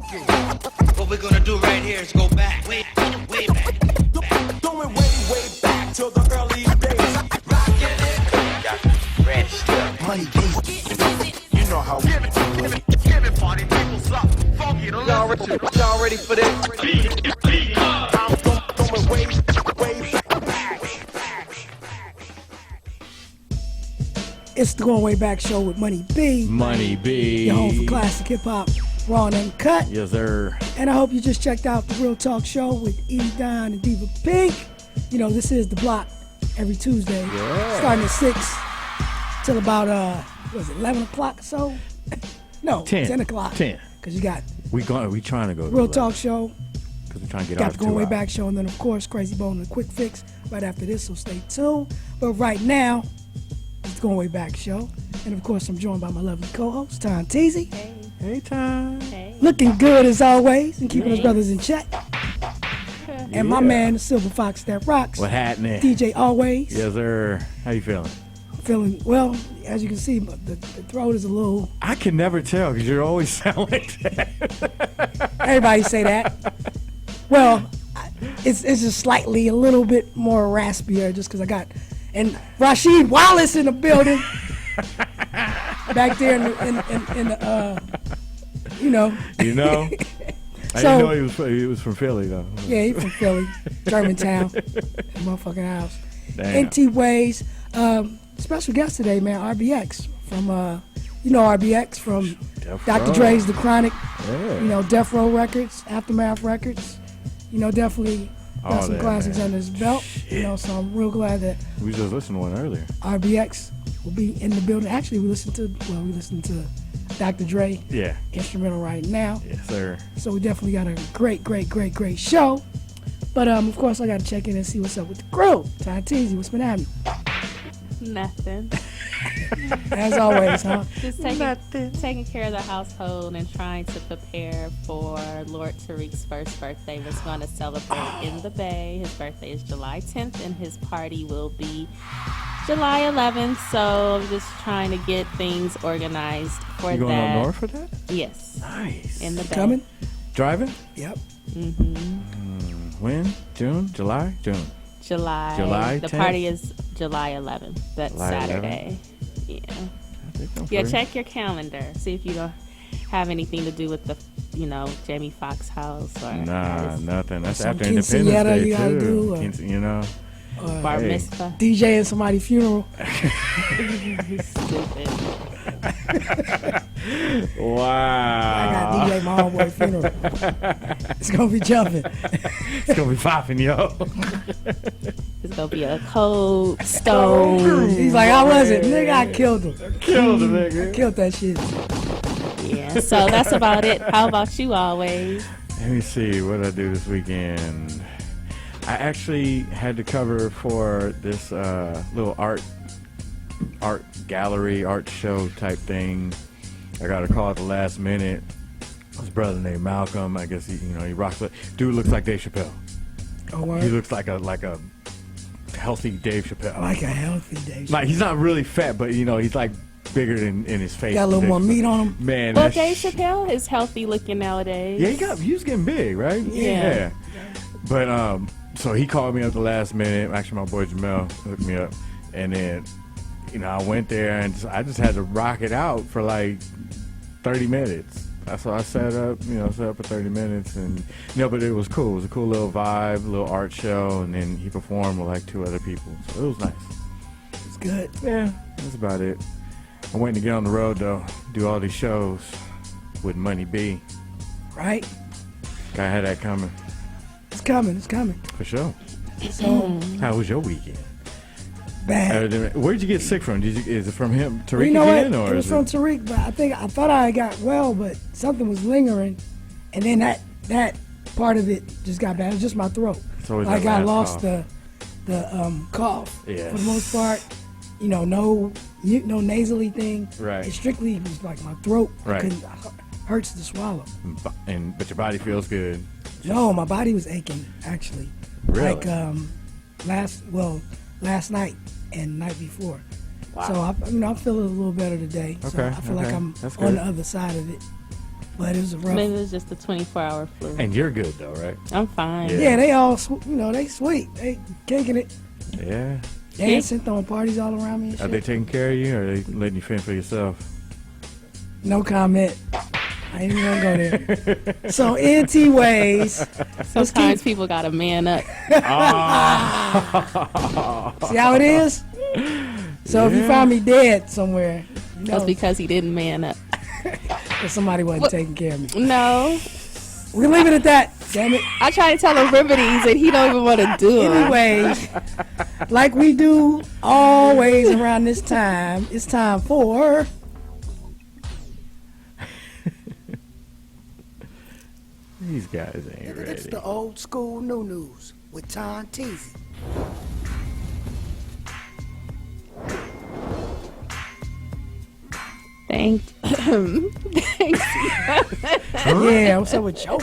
What we're gonna do right here is go back, way back. Going way back till the early days. Rockin' it. Got fresh stuff. Money days. You know how we Give it, party people suck. Funky, don't listen to. Y'all ready for this? I'm going way back. It's the Going Way Back show with Money B. Money B. Your home for classic hip hop, raw and uncut. Yes, sir. And I hope you just checked out the Real Talk show with E. Don and Diva Pink. You know, this is the block every Tuesday, starting at 6 till about, 11 o'clock or so? No, 10 o'clock. 10. Because you got We trying to go to Real Talk show, because we're trying to get got out the Going Way Back show, and then, of course, Crazy Bone and the Quick Fix right after this, so stay tuned. But right now, it's the Going Way Back show. And, of course, I'm joined by my lovely co-host, Tom Teasy. Hey, time. Looking good as always and keeping his brothers in check. And my man, the Silver Fox that rocks. What happening? DJ Always. Yes, sir. How you feeling? Feeling, well, as you can see, but the throat is a little... I can never tell because you always sound like that. Everybody say that. Well, it's just slightly a little bit more raspier just because I got... And Rasheed Wallace in the building. Back there in the you know. You know? I So- didn't know he was from Philly, though. Yeah, he from Philly, Germantown, motherfucking house. Damn. NT Ways, special guest today, man. RBX from RBX from Death Dr. Row. Dre's The Cronic. Yeah. You know, Death Row Records, Aftermath Records. You know, definitely got All some that, classics man. under his belt. You know, so I'm real glad that We just listened to one earlier. RBX will be in the building. Actually, we listened to Dr. Dre Yeah. instrumental right now. Yes, sir. So we definitely got a great show. But of course I gotta check in and see what's up with the crew. Ty Teasy, what's been happening? Nothing. As always, huh? Just taking care of the household and trying to prepare for Lord Tariq's first birthday. Was going to celebrate in the Bay. His birthday is July 10th, and his party will be July 11th. So I'm just trying to get things organized for You going that. up north for that? Yes. Nice. In the Bay. Coming? Driving? Yep. When? June? July? June. July. The 10th? party is July 11th. That's July 11th? Saturday. Yeah. I think I'm Yeah, free. check your calendar. See if you don't have anything to do with the, Jamie Foxx house or Nah, nothing. That's Some after Independence quinceañera Day, you gotta too. do, or- You know? bar Hey. mitzvah. DJ and somebody's funeral. Stupid. Wow. I got DJ my homeboy funeral. It's gonna be jumping. It's going to be popping, yo. It's gonna be a cold stone. He's like, how was it? Nigga, I killed him. Killed the nigga. Killed that shit. Yeah. So that's about it. How about you, always? Let me see what I do this weekend. I actually had to cover for this little art gallery, art show type thing. I got a call at the last minute. His brother named Malcolm. I guess he rocks it. Dude looks like Dave Chappelle. Oh, word. He looks like a healthy Dave Chappelle. Like a healthy day. Like he's not really fat, but he's like bigger in his face. Got a little more meat on him. Man, Well, that's- Dave Chappelle is healthy looking nowadays. Yeah, he was getting big, right? Yeah. But so he called me up the last minute. Actually, my boy Jamel hooked me up, and then I went there and I just had to rock it out for like 30 minutes. So I set up for 30 minutes, and but it was cool. It was a cool little vibe, little art show, and then he performed with like 2 other people. So it was nice. It's good. Yeah, that's about it. I'm waiting to get on the road though, do all these shows with Money B. Right? Gotta have that coming It's coming. for sure. So How was your weekend? bad. Where'd you get sick from? Is it from him, Tariq You know what? again, or It was is from it? Tariq, but I thought I got well, but something was lingering, and then that part of it just got bad. It was just my throat. It's always Like that I last lost cough. the cough. Yes. For the most part, no nasally thing. Right. It strictly was like my throat. Right. Hurts to swallow. But your body feels good. No, my body was aching actually. Really? Like last night and night before. Wow. So I'm feeling a little better today. So Okay, I feel like okay. I'm That's on good. the other side of it. But it was a rough. Maybe it was just a 24-hour flu. And you're good though, right? I'm fine. Yeah, they all, they sweet. They kicking it. Yeah. Dancing, throwing parties all around me and Are shit. they taking care of you, or are they letting you fend for yourself? No comment. I ain't even gonna go there. So, NT Ways. Sometimes people got to man up. See how it is? So if you find me dead somewhere, That's because he didn't man up. because somebody wasn't taking care of me. No. We can leave it at that. Damn it. I try to tell him remedies and he don't even want to do it. Anyways, like we do always around this time, it's time for These guys ain't It's ready. the old school new news with Tom Teasy. Thanks. Yeah, what's up with your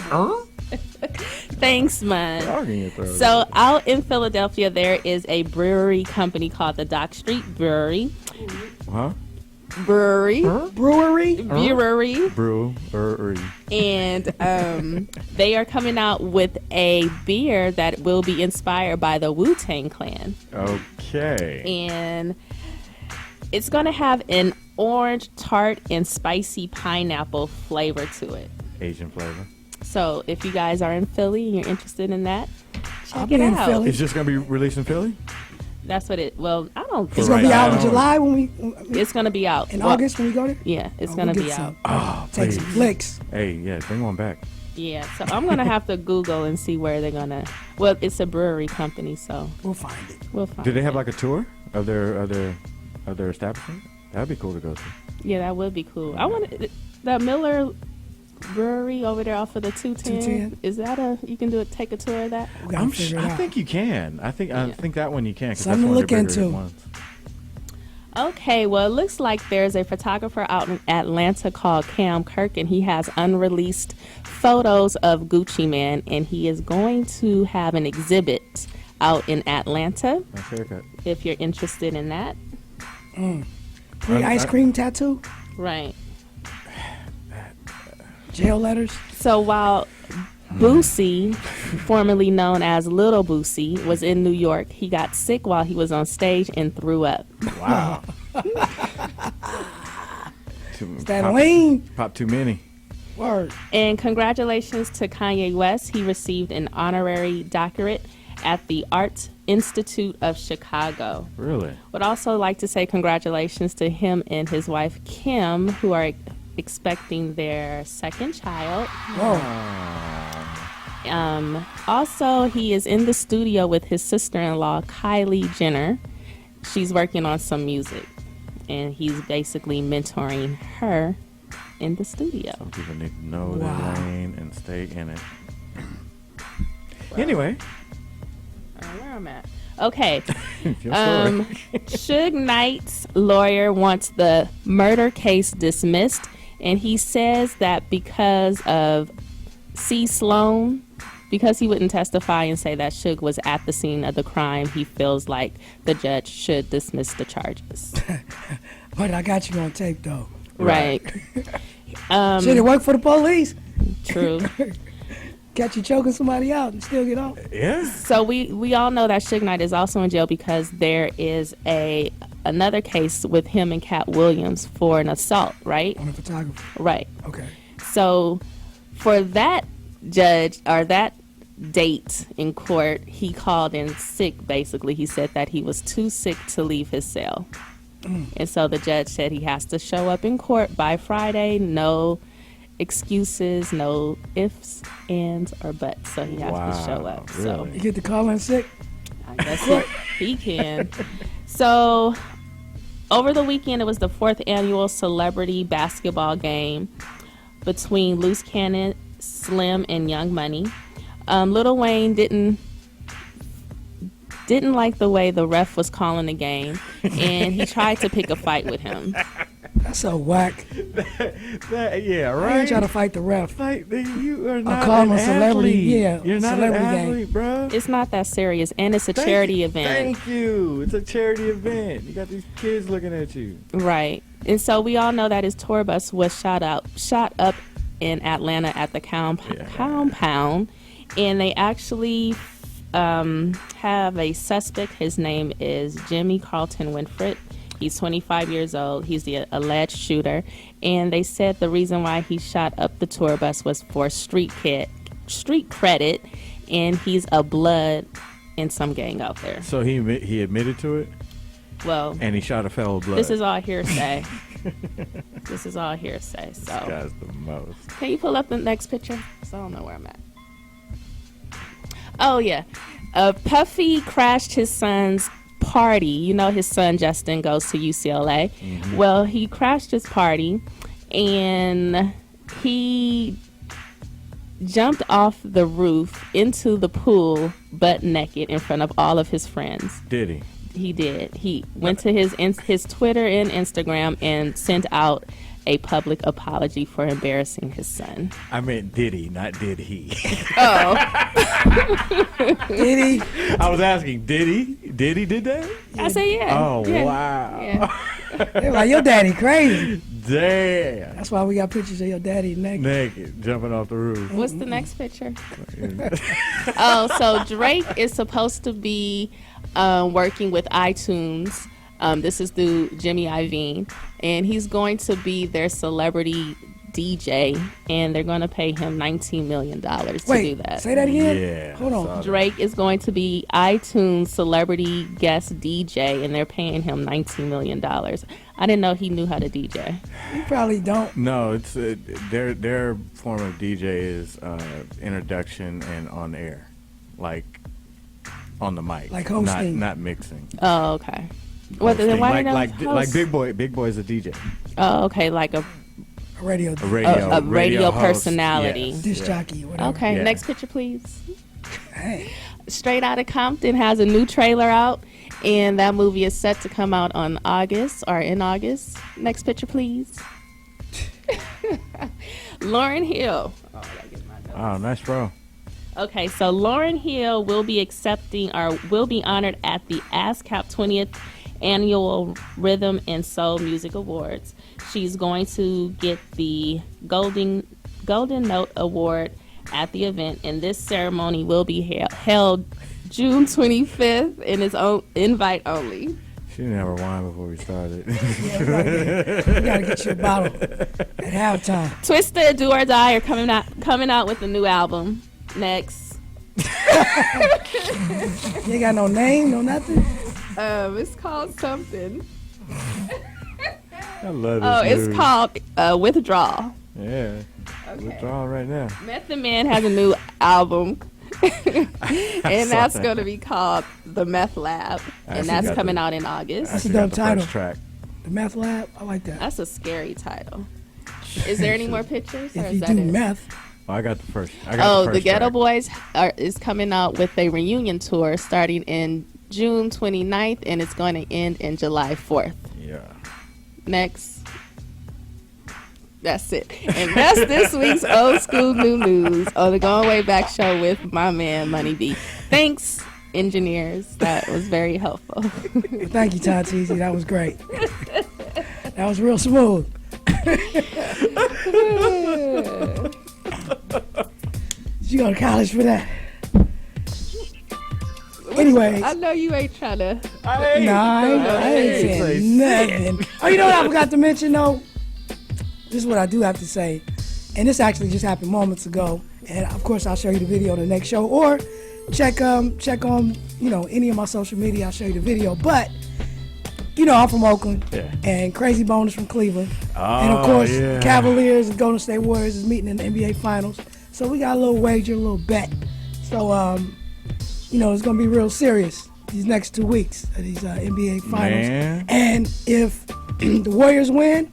Thanks, man. Dog in your throat. So out in Philadelphia, there is a brewery company called the Dock Street Brewery. Huh? Brewery. brewery? Brewery. And they are coming out with a beer that will be inspired by the Wu-Tang Clan. Okay. And it's going to have an orange, tart, and spicy pineapple flavor to it. Asian flavor. So if you guys are in Philly and you're interested in that, I'll check be it in out. Philly. It's just gonna be released in Philly. That's what it. Well, I don't. It's For gonna be right out now. in July when we It's gonna be out in Well, August when we go there. Yeah, it's Oh, gonna we'll be get out. some. Oh, Take please. some flicks. Hey, yeah, bring one back. Yeah, so I'm gonna have to Google and see where they're gonna. Well, it's a brewery company, so We'll find it. we'll find. Do they have it. like a tour of their establishment? That'd be cool to go to. Yeah, that would be cool. I want the Miller Brewery over there off of the 210. 210. Is that you can take a tour of that? We gotta figure it I out. think you can. I think that one you can. 'Cause Something that's to one look of the bigger into. ones. Okay, well, it looks like there's a photographer out in Atlanta called Cam Kirk, and he has unreleased photos of Gucci Man, and he is going to have an exhibit out in Atlanta. Nice haircut. If you're interested in that, Pre-ice cream tattoo, right? jail letters. So while Boosie, formerly known as Little Boosie, was in New York, he got sick while he was on stage and threw up. Wow. That lean Pop too many. word. And congratulations to Kanye West. He received an honorary doctorate at the Art Institute of Chicago. Really? Would also like to say congratulations to him and his wife Kim, who are expecting their second child. Whoa. Also, he is in the studio with his sister-in-law, Kylie Jenner. She's working on some music, and he's basically mentoring her in the studio. Some people need to know Wow. their lane and stay in it. Anyway, Where I'm at. Okay. your story. Suge Knight's lawyer wants the murder case dismissed, and he says that because of C. Sloan, because he wouldn't testify and say that Suge was at the scene of the crime, he feels like the judge should dismiss the charges. But I got you on tape though. Right. Shit, it work for the police. True. Got you choking somebody out and still get off. Yeah. So we all know that Suge Knight is also in jail because there is another case with him and Cat Williams for an assault, right? On a photographer. Right. Okay. So for that judge or that date in court, he called in sick, basically. He said that he was too sick to leave his cell. And so the judge said he has to show up in court by Friday. No excuses, no ifs, ands, or buts. So he has to show up. So Really? You get the call in sick. I guess he can. So over the weekend, it was the 4th annual celebrity basketball game between Loose Cannon, Slim, and Young Money. Lil Wayne didn't like the way the ref was calling the game, and he tried to pick a fight with him. That's so whack. Yeah, I right. ain't trying to fight the ref. Like, you are not call an him a celebrity. athlete. Yeah, You're not celebrity an game. athlete, bro. It's not that serious, and it's a charity event. Thank you. It's a charity event. You got these kids looking at you. Right. And so we all know that his tour bus was shot up in Atlanta at the compound, and they actually have a suspect. His name is Jimmy Carlton Winfred. He's 25 years old. He's the alleged shooter, and they said the reason why he shot up the tour bus was for street credit, and he's a blood in some gang out there. So he admitted to it, Well, and he shot a fellow blood. this is all hearsay. This is all hearsay. So, This guy's the most. can you pull up the next picture? So I don't know where I'm at. Oh yeah, Puffy crashed his son's party. You know his son Justin goes to UCLA. Well, he crashed his party, and he jumped off the roof into the pool butt naked in front of all of his friends. Did he? He did. He went to his Twitter and Instagram and sent out a public apology for embarrassing his son. I meant did he, not did he. Oh, Did he? I was asking, did he? Did he did that? I say yeah. Oh, Yeah. wow. Yeah. They're like, your daddy crazy. Damn. That's why we got pictures of your daddy naked. Naked, jumping off the roof. What's the next picture? Oh, so Drake is supposed to be working with iTunes. This is through Jimmy Iovine, and he's going to be their celebrity DJ, and they're going to pay him $19 million to do Wait, that. say that again? Yeah. Hold on. saw that. Drake is going to be iTunes celebrity guest DJ, and they're paying him $19 million. I didn't know he knew how to DJ. You probably don't. No, it's their form of DJ is introduction and on air, like on the mic, Like hosting. not mixing. Oh, okay. Well, then Hosting. why like didn't like Big Boy. Big Boy's a DJ, Oh, okay, like a A radio a radio radio host. personality. Yes, disc yeah. jockey or whatever. Okay, Yeah. next picture, please. Hey, Straight Outta Compton has a new trailer out, and that movie is set to come out in August. Next picture, please. Lauryn Hill. Oh, nice, bro. Okay, so Lauryn Hill will be honored at the ASCAP 20th Annual Rhythm and Soul Music Awards. She's going to get the Golden Note Award at the event, and this ceremony will be held June 25th, and it's invite only. She didn't have her wine before we started. we gotta get you a bottle at halftime. Twista, Do or Die are coming out with a new album. Next. You ain't got no name, no nothing. It's called something. I love this. Oh, it's movie. called Withdrawal. Yeah. Withdrawal right now. Method Man has a new album, and that's that. going to be called The Meth Lab, I and actually that's got coming the- out in August. That's a She got dope the title. first track. The Meth Lab, I like that. That's a scary title. Is there any more pictures? Or If is you that do it? meth, Oh, I got the first. The Ghetto Boys is coming out with a reunion tour starting in June 29th, and it's going to end in July 4th. Yeah. Next. That's it. And that's this week's Old School New News on the Going Way Back show with my man, Money B. Thanks, engineers. That was very helpful. thank you, Todd Teasy. That was great. That was real smooth. Did you go to college for that? Anyway, I know you ain't trying to. I ain't saying nothing. Oh, you know what I forgot to mention though? This is what I do have to say. And this actually just happened moments ago. And of course I'll show you the video on the next show. Or check on, any of my social media, I'll show you the video. But I'm from Oakland. Yeah. And Crazy Bone is from Cleveland. Oh, and of course, yeah. Cavaliers and Golden State Warriors is meeting in the NBA Finals. So we got a little wager, a little bet. So it's gonna be real serious these next 2 weeks of these NBA Finals. Man. And if the Warriors win,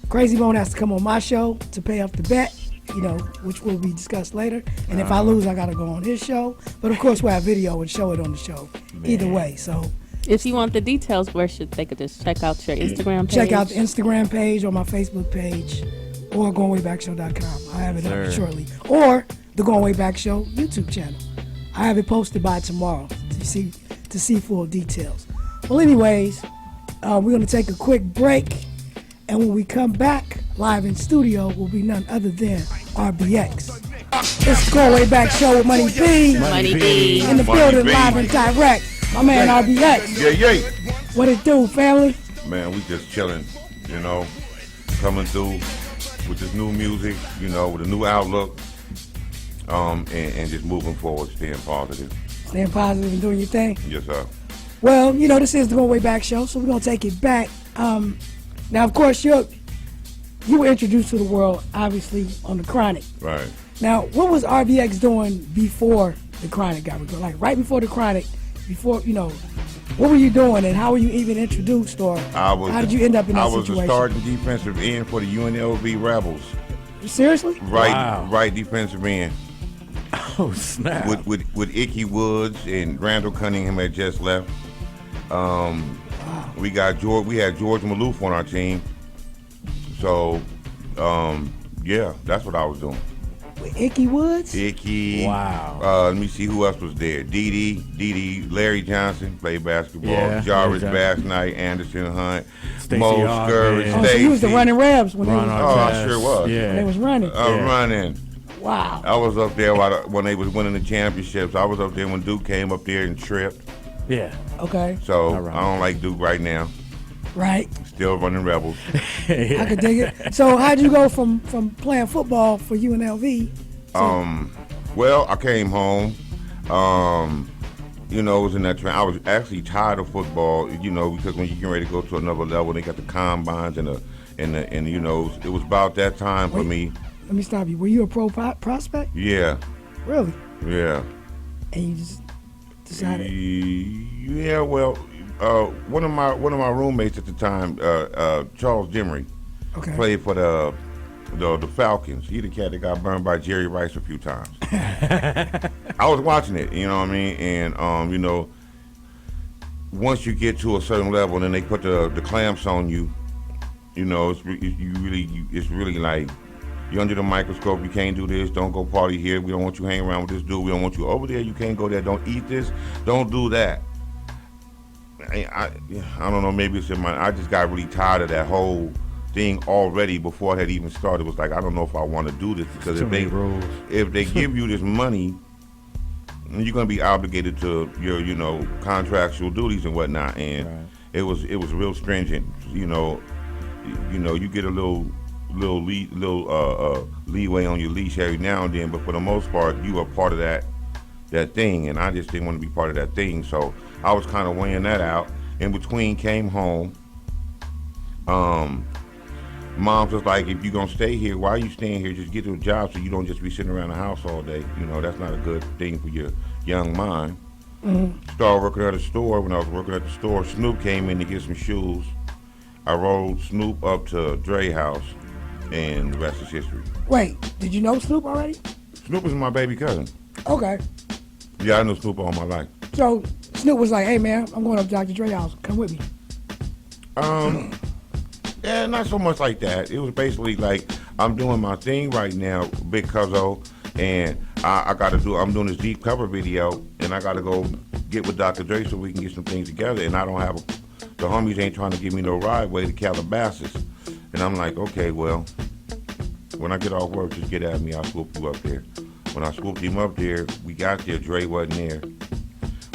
Crazy Bone has to come on my show to pay off the bet, which will be discussed later. And if I lose, I gotta go on his show. But of course, we'll have video and show it on the show. Either way, so If you want the details, where should they could just check out your Instagram page? check out the Instagram page or my Facebook page or goingwaybackshow.com. I have it up Sir. shortly. Or the Going Way Back Show YouTube channel. I have it posted by tomorrow to see full details. Well, anyways, we're going to take a quick break. And when we come back, live in studio will be none other than RBX. It's the Go Way Back Show with Money B. Money B. In the Money building, B. live and direct. My man RBX. Yeah. What it do, family? Man, we just chilling, coming through with this new music, with a new outlook, and just moving forward, staying positive. Staying positive and doing your thing. Yes, sir. Well, this is the Go Way Back Show, so we're gonna take it back. Now, of course, you were introduced to the world, obviously, on the Cronic. Right. Now, what was RBX doing before the Cronic got recorded? Like right before the Cronic, what were you doing and how were you even introduced, or how did you end up in that situation? I was a starting defensive end for the UNLV Rebels. Seriously? Right defensive end. Oh, snap. With Icky Woods and Randall Cunningham had just left. We had George Maloof on our team. So, that's what I was doing. With Icky Woods? Icky. Wow. Let me see who else was there. Dee, Larry Johnson played basketball. Yeah, Jarvis Larry Johnson. Bass Anderson Hunt, Stacey Mo Ogden. Scurry, Oh, so he was the Stacey. running Rebs when Ron they was, I Artest. sure was. Yeah. when they was running. Running. Wow. I was up there when they was winning the championships. I was up there when Duke came up there and tripped. Yeah. Okay. So All right. I don't like Duke right now. Right. Still running Rebels. I could dig it. So how'd you go from playing football for UNLV? Well, I came home. It was in that trend. I was actually tired of football, because when you get ready to go to another level, they got the combines and it was about that time for me. Let me stop you. Were you a pro prospect? Yeah. Really? Yeah. And you just decided? Yeah. Well, one of my roommates at the time, Charles Demery, Okay. played for the Falcons. He the cat that got burned by Jerry Rice a few times. I was watching it, you know what I mean? And once you get to a certain level and then they put the clamps on you, it's really like you're under the microscope. You can't do this. Don't go party here. We don't want you hanging around with this dude. We don't want you over there. You can't go there. Don't eat this. Don't do that. I don't know. Maybe it's in my. I just got really tired of that whole thing already before it had even started. It was like, I don't know if I want to do this, because Too many rules. if they give you this money, you're gonna be obligated to your contractual duties and whatnot. And Right. it was real stringent. You get a little leeway on your leash every now and then, but for the most part, you are part of that thing, and I just didn't want to be part of that thing. So I was kind of weighing that out. In between, came home. Mom's was like, if you're gonna stay here, why are you staying here? Just get to a job so you don't just be sitting around the house all day. That's not a good thing for your young mind. Started working at a store. When I was working at the store, Snoop came in to get some shoes. I rolled Snoop up to Dre house, and the rest is history. Wait, did you know Snoop already? Snoop is my baby cousin. Okay. Yeah, I know Snoop all my life. So Snoop was like, hey man, I'm going up to Dr. Dre house. Come with me. Yeah, not so much like that. It was basically like, I'm doing my thing right now, Big Cuzzo, and I'm doing this deep cover video, and I gotta go get with Dr. Dre so we can get some things together, and I don't have, the homies ain't trying to give me no ride way to Calabasas. And I'm like, okay, well, when I get off work, just get at me, I'll swoop you up there. When I swooped him up there, we got there, Dre wasn't there.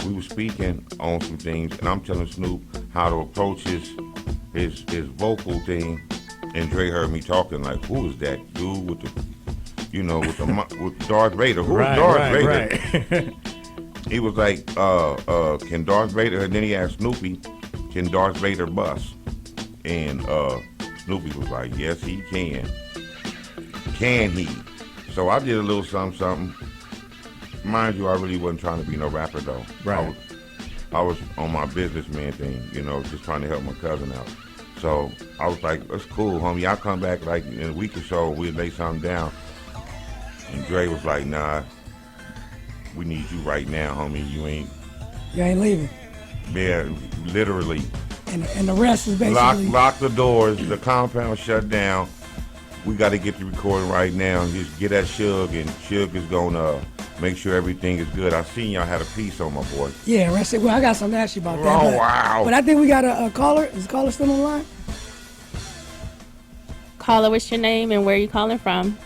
We were speaking on some things, and I'm telling Snoop how to approach his vocal thing, and Dre heard me talking like, who is that dude with Darth Vader? Who is Darth Vader? Right. He was like, can Darth Vader, and then he asked Snoopy, can Darth Vader bust? And Snoopy was like, yes, he can. Can he? So I did a little something. Mind you, I really wasn't trying to be no rapper though. Right. I was on my businessman thing, just trying to help my cousin out. So I was like, that's cool, homie. I'll come back like in a week or so, we'll lay something down. And Dre was like, nah, we need you right now, homie. You ain't leaving. Yeah, literally. And the rest is basically Lock the doors, the compound shut down. We got to get the recording right now. Just get at Suge, and Suge is going to make sure everything is good. I seen y'all had a piece on my boy. Yeah, rest it. Well, I got something to ask you about that. Wow. But I think we got a caller. Is the caller still on the line? Caller, what's your name and where are you calling from?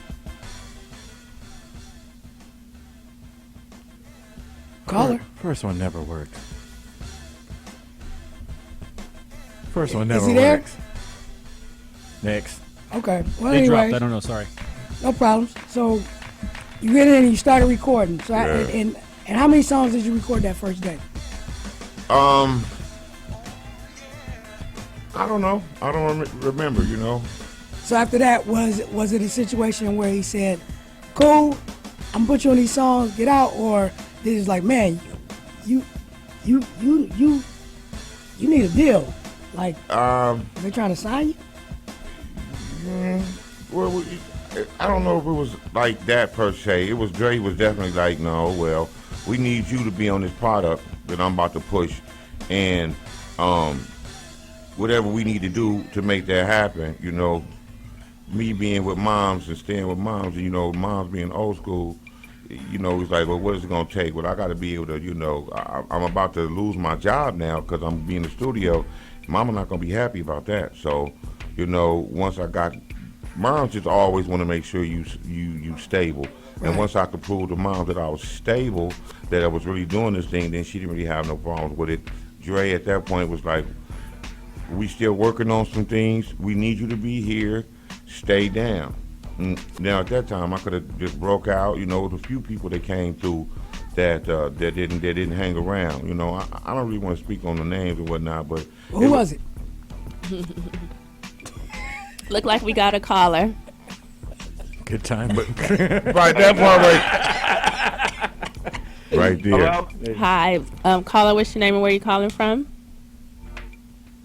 Caller. First one never worked. First one never he there? works. Next. Okay. Well, They anyway, dropped. I don't know. Sorry. no problems. So you get in and you started recording. So Yeah. and how many songs did you record that first day? I don't know. I don't remember, you know. So after that, was it a situation where he said, "Cool, I'm gonna put you on these songs, get out," or this is like, "Man, you need a deal." Like, they trying to sign you? Well, I don't know if it was like that per se. It was Dre was definitely like, no, well, we need you to be on this product that I'm about to push, and whatever we need to do to make that happen, you know. Me being with moms and staying with moms, you know, moms being old school, you know, it's like, well, what is it gonna take? Well, I got to be able to, you know, I'm about to lose my job now because I'm being in the studio. Mama not gonna be happy about that. So, you know, once I got, moms just always want to make sure you stable. And once I could prove to mom that I was stable, that I was really doing this thing, then she didn't really have no problems with it. Dre at that point was like, we still working on some things. We need you to be here. Stay down. Now at that time, I could have just broke out. You know, with a few people that came through that didn't hang around. You know, I don't really want to speak on the names and whatnot, but Who was it? Look like we got a caller. Good time. right that part right there. Hello? Hi. Caller, what's your name and where are you calling from?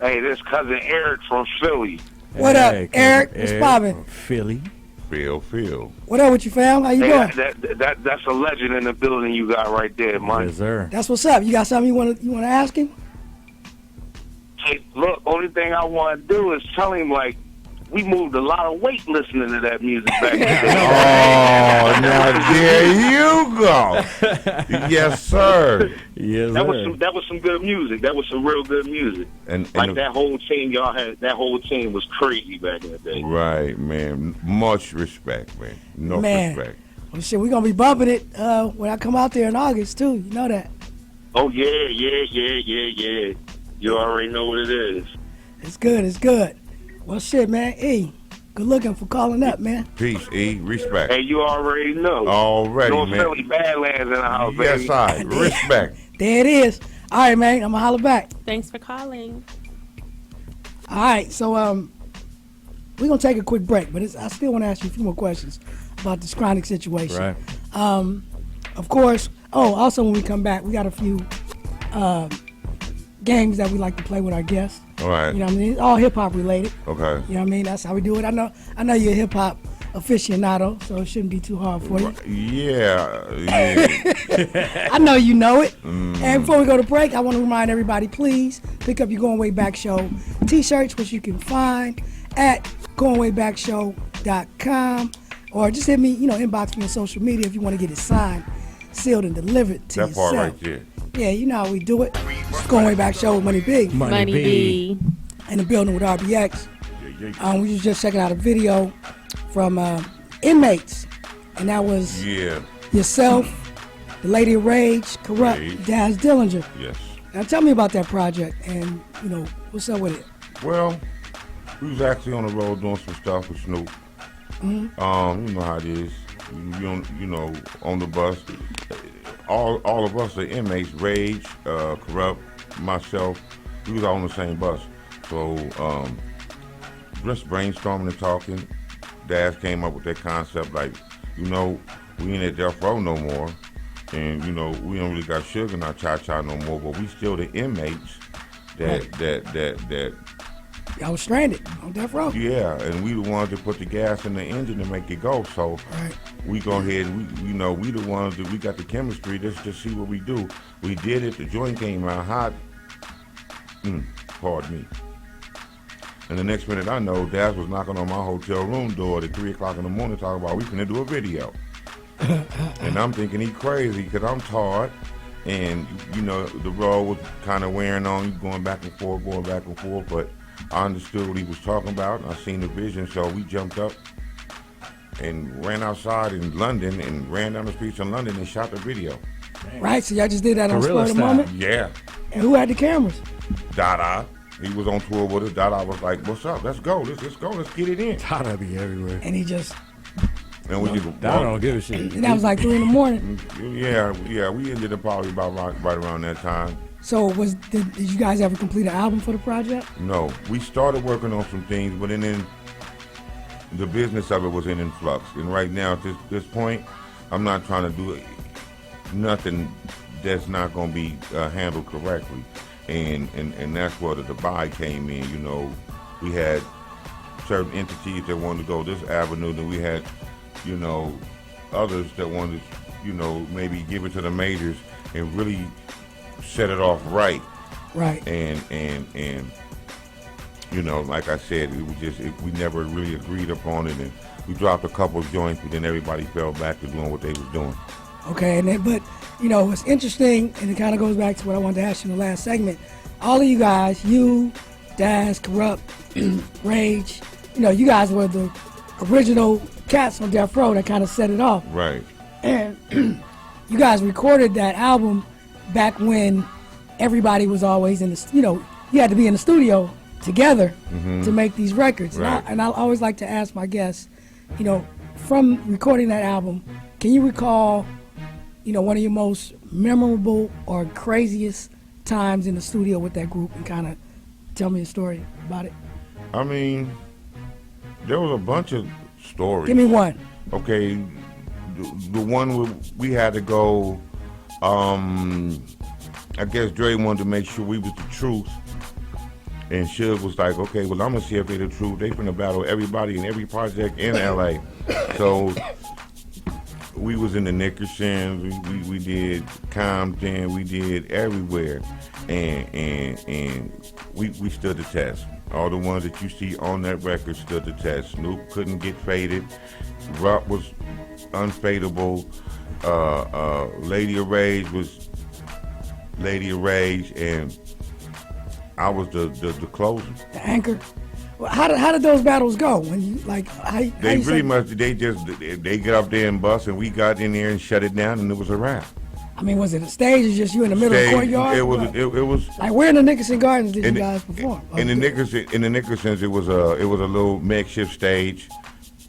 Hey, this cousin Eric from Philly. What up, Hey, Eric? cousin What's Eric poppin'? from Philly. Phil. What up with you, fam? How you Hey, doing? that's a legend in the building you got right there, man. Yes, sir. That's what's up. You got something you wanna ask him? Hey, look, only thing I want to do is tell him, like, we moved a lot of weight listening to that music back in the day. Oh, now there you go. Yes, sir. Yes, That sir. was some good music. That was some real good music. And Like that whole team y'all had, that whole team was crazy back in the day. right, man. Much respect, man. No Man. respect. Well, shit, we gonna be bumping it when I come out there in August too. You know that. Oh yeah. You already know what it is. It's good. It's good. Well, shit, man. E, good looking for calling up, man. Peace, E. Respect. Hey, you already know. Already, North man. Philly Badlands in the house, Yes, baby. I. Respect. There it is. All right, man. I'm gonna holler back. Thanks for calling. All right, so we're gonna take a quick break, but I still want to ask you a few more questions about this Cronic situation. Right. Of course. Oh, also when we come back, we got a few games that we like to play with our guests. All right. You know what I mean? It's all hip hop related. Okay. You know what I mean? That's how we do it. I know you're a hip hop aficionado, so it shouldn't be too hard for you. Yeah. I know you know it. And before we go to break, I want to remind everybody, please pick up your Going Way Back Show t-shirts, which you can find at goingwaybackshow.com, or just hit me, inbox me on social media if you want to get it signed, sealed, and delivered to That yourself. part right there. Yeah, you know how we do it. It's Going Way Back Show with Money Big Money B. in the building with RBX. We was just checking out a video from Inmates, and that was Yeah. yourself, the Lady of Rage, Corrupt, Rage. Daz Dillinger. Yes. Now tell me about that project and, what's up with it? Well, we was actually on the road doing some stuff with Snoop. You know how it is. On the bus. All of us, the inmates, Rage, Corrupt, myself, we was all on the same bus. So, just brainstorming and talking. Daz came up with that concept like, we ain't at death row no more. And, we don't really got sugar in our cha-cha no more, but we still the inmates that Y'all was stranded on death row. yeah, and we the ones that put the gas in the engine to make it go. So Right. we go ahead and we the ones that we got the chemistry. Let's just see what we do. We did it. The joint came out hot. Pardon me. And the next minute I know, Daz was knocking on my hotel room door at 3 o'clock in the morning talking about we finna do a video. And I'm thinking he crazy because I'm tired. And, the road was kind of wearing on you, going back and forth. But I understood what he was talking about. I seen the vision, so we jumped up and ran outside in London and ran down the streets in London and shot the video. Right, so y'all just did that on spur Guerrilla of the style. moment? Yeah. And who had the cameras? Dada. He was on tour with us. Dada was like, "What's up? Let's go. Let's go. Let's get it in." Dada be everywhere. And he just, And we just Dada don't give a shit. and that was like 3 in the morning. yeah. We ended up probably about right around that time. So did you guys ever complete an album for the project? No, we started working on some things, but then the business of it was in flux. And right now, at this point, I'm not trying to do nothing that's not going to be handled correctly. And that's where the divide came in. You know, we had certain entities that wanted to go this avenue, then we had, you know, others that wanted to, you know, maybe give it to the majors and really set it off right. Right. And you know, like I said, it was just we never really agreed upon it, and we dropped a couple of joints, but then everybody fell back to doing what they was doing. Okay, but you know, it's interesting, and it kind of goes back to what I wanted to ask you in the last segment. All of you guys, you, Daz, Corrupt, Rage, you know, you guys were the original cats on Death Row that kind of set it off. Right. And you guys recorded that album back when everybody was always in the, you know, you had to be in the studio together to make these records. Right. And I always like to ask my guests, you know, from recording that album, can you recall, you know, one of your most memorable or craziest times in the studio with that group, and kind of tell me a story about it? I mean, there was a bunch of stories. Give me one. Okay, the one where we had to go, I guess Dre wanted to make sure we was the truth. And Suge was like, okay, well, I'm going to see if they the truth. They finna battle everybody in every project in L.A. So we was in the Nickersons, we did Compton, we did everywhere. And we stood the test. All the ones that you see on that record stood the test. Snoop couldn't get faded. Rupp was unfadable. Lady of Rage was Lady of Rage, and I was the closer. The anchor. Well, how did those battles go? When you like, They pretty much they get up there and bust, and we got in there and shut it down, and it was a wrap. I mean, was it a stage or just you in the middle of the courtyard? It was like, where in the Nickerson Gardens did you guys perform? In the Nickersons, it was a little makeshift stage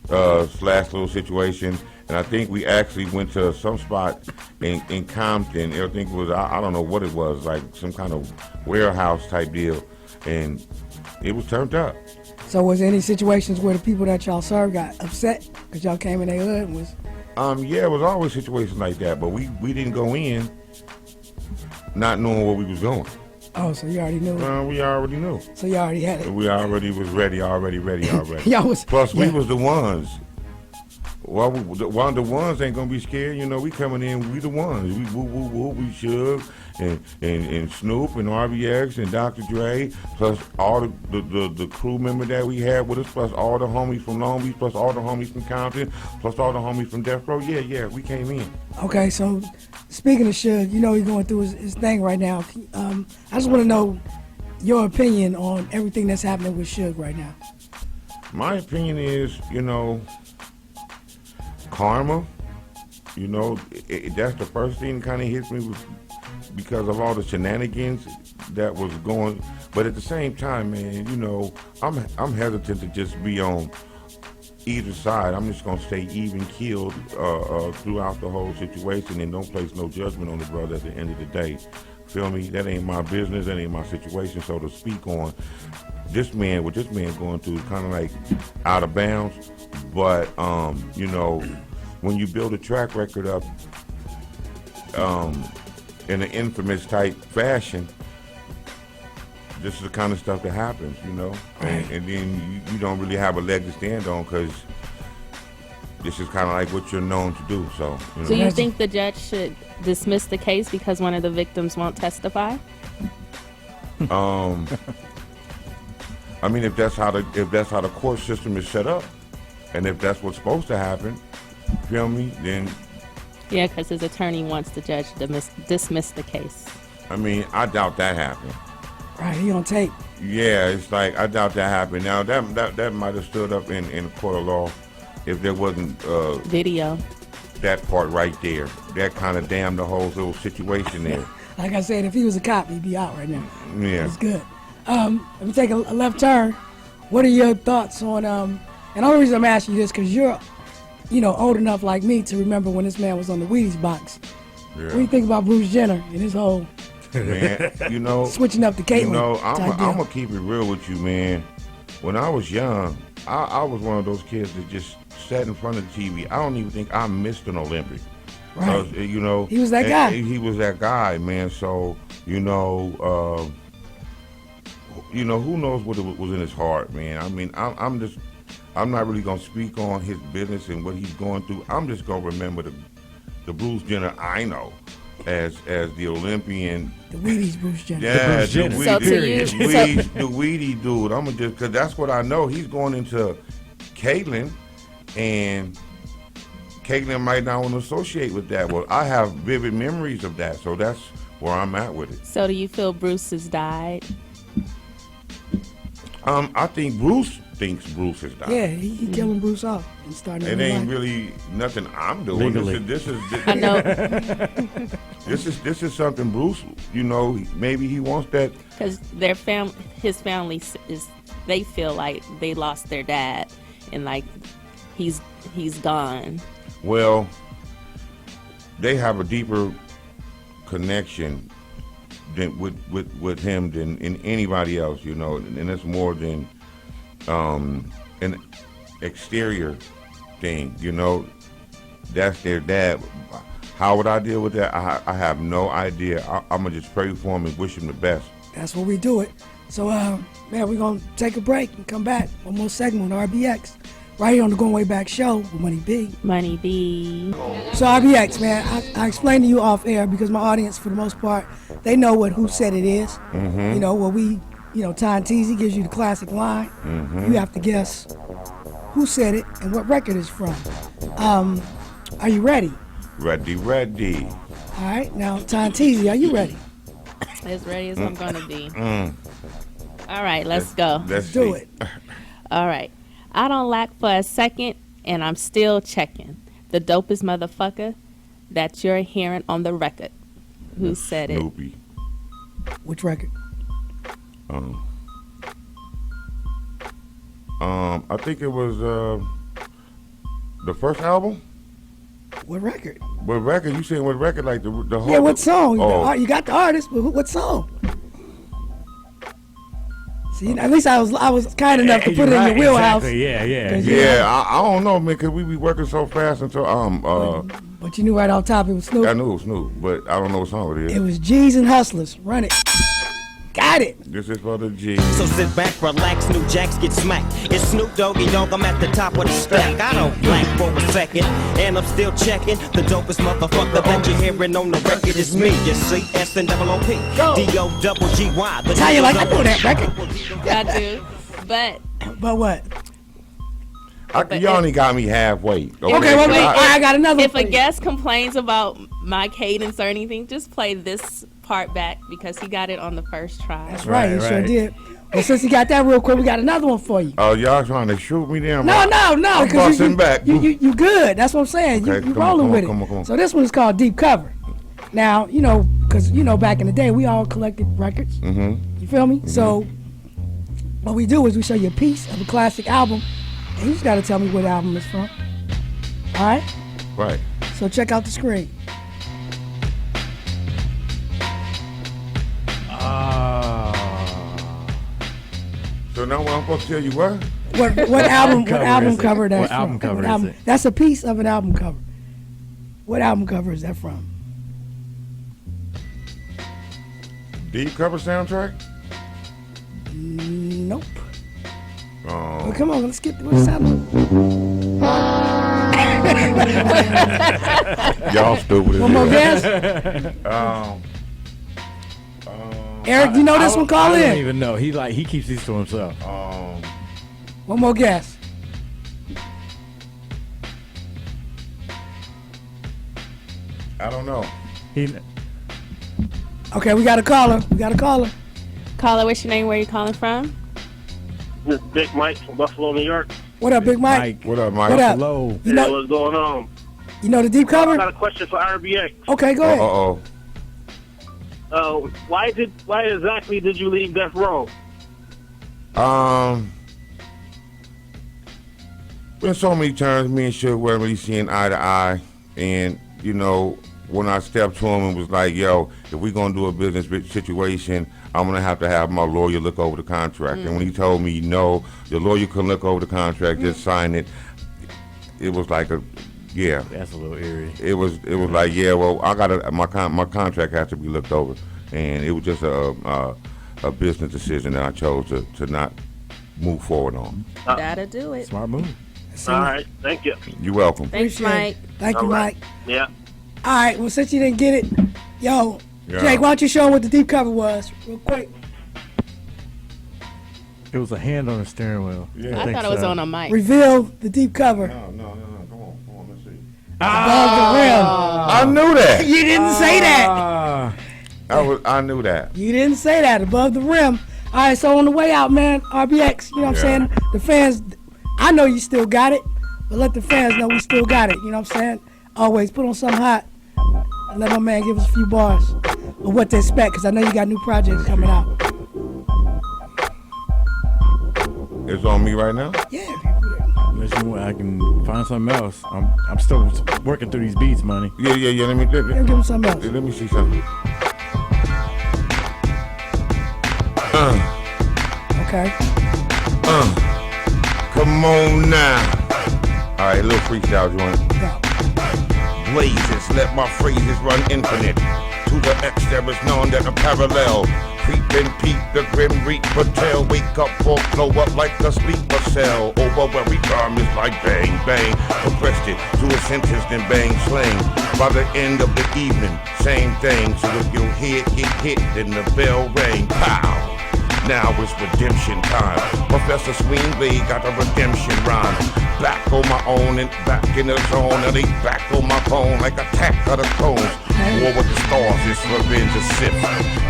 slash little situation, and I think we actually went to some spot in Compton. I think it was I don't know what it was, like some kind of warehouse type deal, and it was turned up. So was there any situations where the people that y'all served got upset because y'all came in their hood and was? Yeah, it was always situations like that, but we didn't go in not knowing where we was going. Oh, so you already knew. We already knew. So you already had it. We already was ready. Y'all was. Plus, yeah. we was the ones. Well, while the ones ain't gonna be scared, you know, we coming in, we the ones. We we Suge and Snoop and RBX and Dr. Dre, plus all the crew member that we had with us, plus all the homies from Long Beach, plus all the homies from Compton, plus all the homies from Death Row. Yeah, we came in. Okay, so speaking of Suge, you know he's going through his thing right now. I just want to know your opinion on everything that's happening with Suge right now. My opinion is, you know, karma, you know, that's the first thing that kind of hits me because of all the shenanigans that was going. But at the same time, man, you know, I'm hesitant to just be on either side. I'm just gonna stay even keeled throughout the whole situation and don't place no judgment on the brother at the end of the day. Feel me? That ain't my business. That ain't my situation. So to speak on what this man going through is kind of like out of bounds. But you know, when you build a track record up in an infamous type fashion, this is the kind of stuff that happens, you know, and then you don't really have a leg to stand on because this is kind of like what you're known to do. So, you know. Do you think the judge should dismiss the case because one of the victims won't testify? I mean, if that's how the court system is set up, and if that's what's supposed to happen, feel me? Then Yeah, because his attorney wants the judge to dismiss the case. I mean, I doubt that happened. Right, he on tape. Yeah, it's like I doubt that happened. Now that might have stood up in a court of law if there wasn't Video. that part right there. That kind of damned the whole little situation there. Like I said, if he was a cop, he'd be out right now. Yeah. It's good. Let me take a left turn. What are your thoughts on and the only reason I'm asking you this because you're, old enough like me to remember when this man was on the Wheaties box. Yeah. What do you think about Bruce Jenner and his whole Man, switching up to Caitlyn? I'm gonna keep it real with you, man. When I was young, I was one of those kids that just sat in front of the TV. I don't even think I missed an Olympic. Right. He was that guy. He was that guy, man. So who knows what was in his heart, man. I mean, I'm not really gonna speak on his business and what he's going through. I'm just gonna remember the Bruce Jenner I know as the Olympian. The Wheaties Bruce Jenner. Yeah, Bruce Jenner. So to you- the Weedy dude. I'm gonna because that's what I know. He's going into Caitlyn, and Caitlyn might not want to associate with that. Well, I have vivid memories of that, so that's where I'm at with it. So do you feel Bruce has died? I think Bruce thinks Bruce has died. Yeah, he killing Bruce off and starting. It ain't really nothing I'm doing. Legally. This is I know, this is something Bruce. Maybe he wants that. because his family they feel like they lost their dad, and like he's gone. Well, they have a deeper connection than with him than in anybody else, and it's more than an exterior thing, That's their dad. How would I deal with that? I have no idea. I'm gonna just pray for him and wish him the best. That's what we do it. So, man, we're going to take a break and come back. One more segment on RBX. Right here on the Going Way Back show with Money B. Money B. So, RBX, man, I explained to you off air because my audience, for the most part, they know what Who Said It is. Mm-hmm. Where we, Ty and Teasy gives you the classic line. Mm-hmm. You have to guess who said it and what record it's from. Are you ready? Ready. All right. Now, Ty and Teasy, are you ready? As ready as I'm gonna be. All right, let's go. Let's Do see. it. All right. I don't lack for a second, and I'm still checking. The dopest motherfucker that you're hearing on the record. Who said it? Snoopy. Which record? I think it was the first album. What record? What record? You saying what record? Like the whole? Yeah, what song? Oh. You got the artist, but what song? See, at least I was kind enough to put it in your wheelhouse. Exactly. Yeah. 'Cause Yeah, I don't know, man, because we be working so fast until But you knew right off top it was Snoop. I knew it was Snoop, but I don't know what song it It is. was G's and Hustlers. Run it. Got it. This is for the G. So sit back, relax, new jacks get smacked. It's Snoop Doggy Dogg, I'm at the top of the stack. I don't blank for a second, and I'm still checking. The dopest motherfucker that you're hearing on the record is me. You see, S-N-O-O-P, D-O-double-G-Y. Tell you like I know that record. I do. But But what? You only got me halfway. Okay, well, I got another if one a for you. guest complains about my cadence or anything, just play this part back because he got it on the first try. That's right, he sure Right. did. Well, since you got that real quick, we got another one for you. Oh, y'all trying to shoot me down? No. I'm 'cause busting back. You good. That's what I'm saying. Okay, You come on, rolling come with on, it. come on. So this one is called Deep Cover. Now, because, back in the day, we all collected records. Mm-hmm. You feel me? So what we do is we show you a piece of a classic album, and you just got to tell me what album it's from. All right? Right. So check out the screen. So now what I'm supposed to tell you what? What album cover cover is it? that's What from? album cover What is album- it? That's a piece of an album cover. What album cover is that from? Deep cover soundtrack? Nope. Oh. Well, come on, let's get what's happening. Y'all stupid as One more hell. guess. Eric, do you know this one? Call I don't in. even know. He keeps these to himself. One more guess. I don't know. He Okay, we got a caller. caller, what's your name? Where you calling from? This is Big Mike from Buffalo, New York. What up, Big Mike? What up, Mike? What up? Hello. You Hey, know, what's going on? you know the deep I cover? got a question for RBX. Okay, go ahead. Why exactly did you leave Death Row? Been so many times me and Suge weren't really seeing eye to eye, and you know, when I stepped to him and was like, "Yo, if we gonna do a business situation, I'm gonna have to have my lawyer look over the contract." And when he told me, "No, your lawyer couldn't look over the contract, just sign it," it was like yeah. That's a little eerie. It was like, yeah, well, I gotta my contract has to be looked over, and it was just a business decision that I chose to not move forward on. That'll do it. Smart move. All right, thank you. You're welcome. Thanks, Appreciate Mike. it. Thank you, All right. Mike. Yeah. All right, well, since you didn't get it, yo, Yeah. Jake, why don't you show him what the deep cover was, real quick? It was a hand on the steering wheel. Yeah. I thought it was on a mic. Reveal the deep cover No, come on, let's see. above the rim. I knew that. You didn't say that. I knew that. You didn't say that, above the rim. All right, so on the way out, man, RBX, you know what I'm saying? The fans, I know you still got it, but let the fans know we still got it, you know what I'm saying? Always put on something hot and let my man give us a few bars of what to expect, because I know you got new projects coming out. It's on me right now. Yeah. Unless you want, I can find something else. I'm still working through these beats, money. Yeah. Let me Give him something else. let me see something. Okay. Come on now. All right, a little freestyle joint. Go. Blazes, let my phrases run infinite. To the X there is none that are parallel. Creep and peep, the grim reaper tail. Wake up or blow up like a sleeper cell. Over where we come is like bang, bang. Compressed it to a sentence, then bang, slang. By the end of the evening, same thing. So if your head get hit, then the bell rang. Pow! Now it's redemption time. Professor Swingblade got a redemption rhyme. Back on my own and back in the zone. And they back on my phone like attack of the clones. War with the stars, it's revenge of Sith.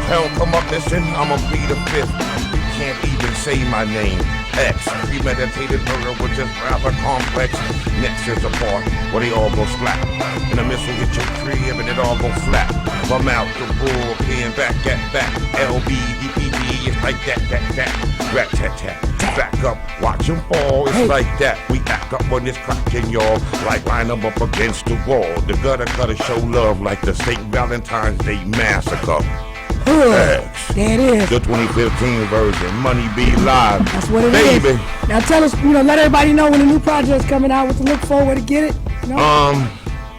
Hell, come up, listen, I'ma be the fifth. You can't even say my name. X, premeditated murder was just rather complex. Next is the part where they all go splat. And the missile hit your tree and it all go flat. From out the bullpen, back at back. LBDPD, it's like that. Rat tat tat. Back up, watch them fall, it's like that. We act up when it's cracking, y'all. Like line them up against the wall. The gutter cutter show love like the St. Valentine's Day Massacre. X. There it is. The 2015 version, Money Be Live. That's what it is. Baby. Now tell us, let everybody know when the new project's coming out, what to look for, where to get it. You know?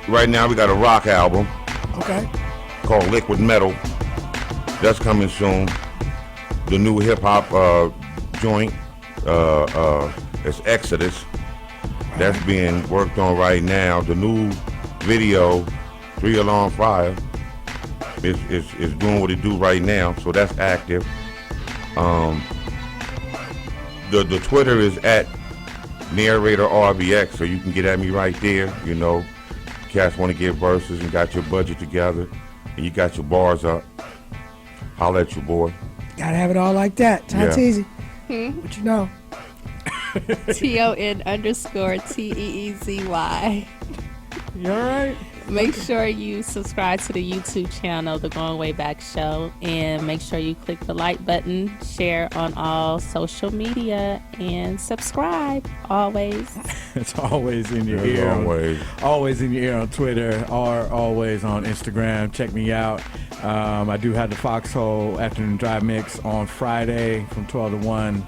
Right now we got a rock album Okay. called Liquid Metal. That's coming soon. The new hip hop joint, it's Exodus. That's being worked on right now. The new video, 3 Alarm Fire, is doing what it do right now, so that's active. The Twitter is at narrator RBX, so you can get at me right there. You know, cats want to get verses and got your budget together, and you got your bars up. Holla at your boy. Gotta have it all like that. Time's Yeah. easy. What you know? TON_TEEZY. You all right? Make sure you subscribe to the YouTube channel, The Going Way Back Show, and make sure you click the like button, share on all social media, and subscribe always. It's always in your As ear. always. Always in your ear on Twitter or always on Instagram. Check me out. I do have the Foxhole Afternoon Drive Mix on Friday from 12 to 1.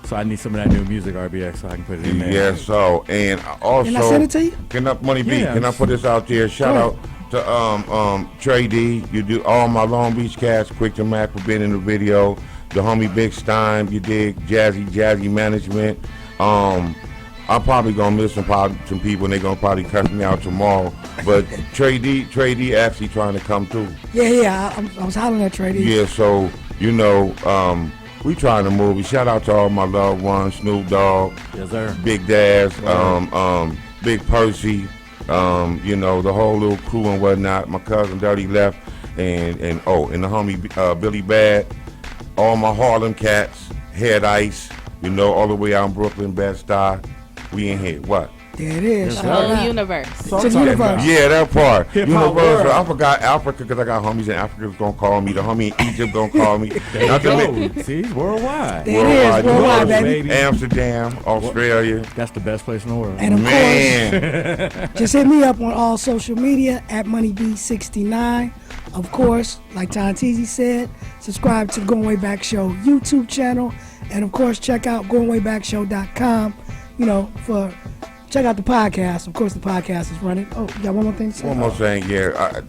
So I need some of that new music, RBX, so I can put it in there. Yes, so and also Can I send it to you? Can I, Money B, Yeah. can I put this out there? Shout out to Trey D. You do all my Long Beach cats, Quick to Mac for being in the video. The homie Big Stein, you dig, Jazzy Management. I'm probably gonna miss some people and they're gonna probably cuss me out tomorrow. But Trey D actually trying to come through. Yeah. I was hollering at Trey D. Yeah, so we trying to move. Shout out to all my loved ones, Snoop Dogg, Yes, sir. Big Daz, Big Percy, the whole little crew and whatnot. My cousin Dirty left, and the homie Billy Bad, all my Harlem cats, Head Ice, you know, all the way out in Brooklyn, Bed-Stuy. We in here. What? There it is. Yes, The Shout whole out. universe. It's a universe. Yeah, that part. Hip-hop Universal. world. I forgot Africa because I got homies in Africa that's gonna call me. The homie in Egypt gonna call me. There Not you to go. men- See, it's worldwide. There it is, worldwide, baby. Amsterdam, Australia. That's the best place in the world. And of Man. course, just hit me up on all social media at MoneyB69. Of course, like Tom Teasy said, subscribe to the Going Way Back Show YouTube channel. And of course, check out goingwaybackshow.com, you know, check out the podcast. Of course, the podcast is running. Oh, you got one more thing to say? One more thing, yeah.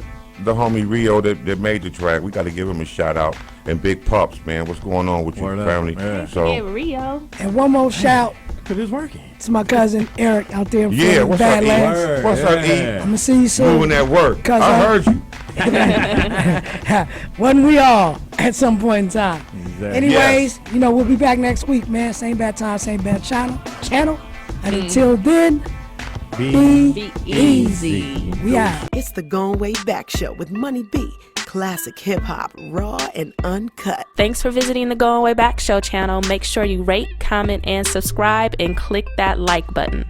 The homie Rio that made the track, we got to give him a shout out. And Big Pups, man, what's going on with Word your up, family? yeah. Yeah, So, Rio. And one more shout Because it's working. to my cousin Eric out there in yeah, what's up, Badlands. E? Word, What's up, yeah. E? I'm going to see you soon. Moving that work. Cause I heard you. Wasn't we all at some point in time? Exactly. Anyways, you know, we'll be back next week, man. Same bad time, same bad channel. And until then, be easy. We out. It's the Gone Way Back Show with Money B. Classic hip hop, raw and uncut. Thanks for visiting the Going Way Back Show channel. Make sure you rate, comment, and subscribe, and click that like button.